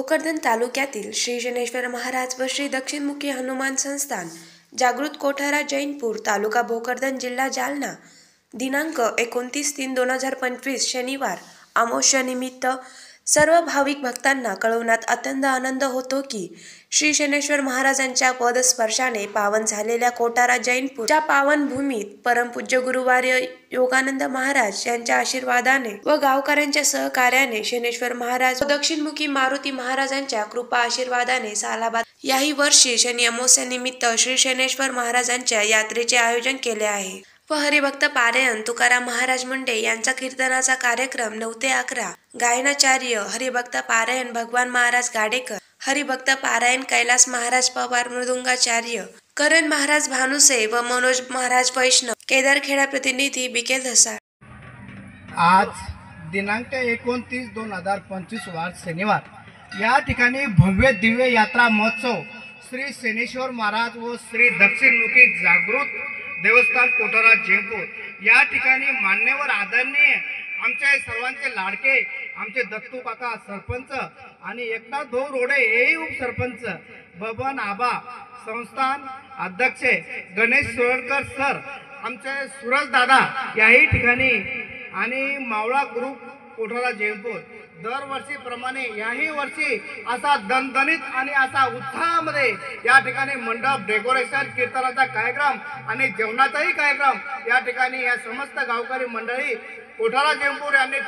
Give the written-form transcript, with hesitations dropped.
भोकरदन तालुक्यातील श्री शनेश्वर महाराज व श्री दक्षिणमुखी हनुमान संस्थान जागृत कोठारा जैनपूर तालुका भोकरदन जिल्हा जालना दिनांक 29/3/2025 शनिवार अमावस्या निमित्त सर्व भाविक भक्तांना कळवण्यात अत्यंत आनंद होतो की श्री शनेश्वर महाराजांच्या पदस्पर्शाने पावन झालेल्या कोठारा जैनपूरच्या पावन भूमीत परमपूज्य गुरुवार्य योगानंद महाराज यांच्या आशीर्वादाने व गावकऱ्यांच्या सहकार्याने शनेश्वर महाराज व दक्षिणमुखी मारुती महाराजांच्या कृपा आशीर्वादाने सालाबाद याही वर्षी शनी अमावस्या निमित्त श्री शनेश्वर महाराजांच्या यात्रेचे आयोजन केले आहे व हरिभक्त पारायण तुकाराम महाराज मुंडे यांचा कीर्तनाचा कार्यक्रम 9 ते 11, गायनाचार्य हरिभक्त पारायण भगवान महाराज गाडेकर, हरिभक्त पारायण कैलास महाराज पवार मृदुंगाचार्य, करण महाराज भानुसे व मनोज महाराज वैष्णव, केदारखेडा प्रतिनिधी बीके धसाळ। आज दिनांक 29/2025 वार शनिवार या ठिकाणी भव्य दिव्य यात्रा महोत्सव श्री शनेश्वर महाराज व श्री दक्षिणमुखी जागृत देवस्थान कोठारा जैनपूर या ठिकाणी मान्यवर आदरणीय आमचे सर्वांचे लाडके आमचे दत्तू काका सरपंच आणि एकनाथ भाऊ रोडे हेही उपसरपंच, बबन आबा संस्थान अध्यक्ष गणेश सोळकर सर, आमचे सूरज दादा याही ठिकाणी आणि मावळा ग्रुप कोठारा जैनपूर दरवर्षीप्रमाणे याही वर्षी असा दणदणीत आणि असा उत्साहामध्ये या ठिकाणी मंडप, डेकोरेशन, कीर्तनाचा कार्यक्रम आणि जेवणाचाही कार्यक्रम या ठिकाणी या समस्त गावकरी मंडळी कोठारा जैनपूर यांनी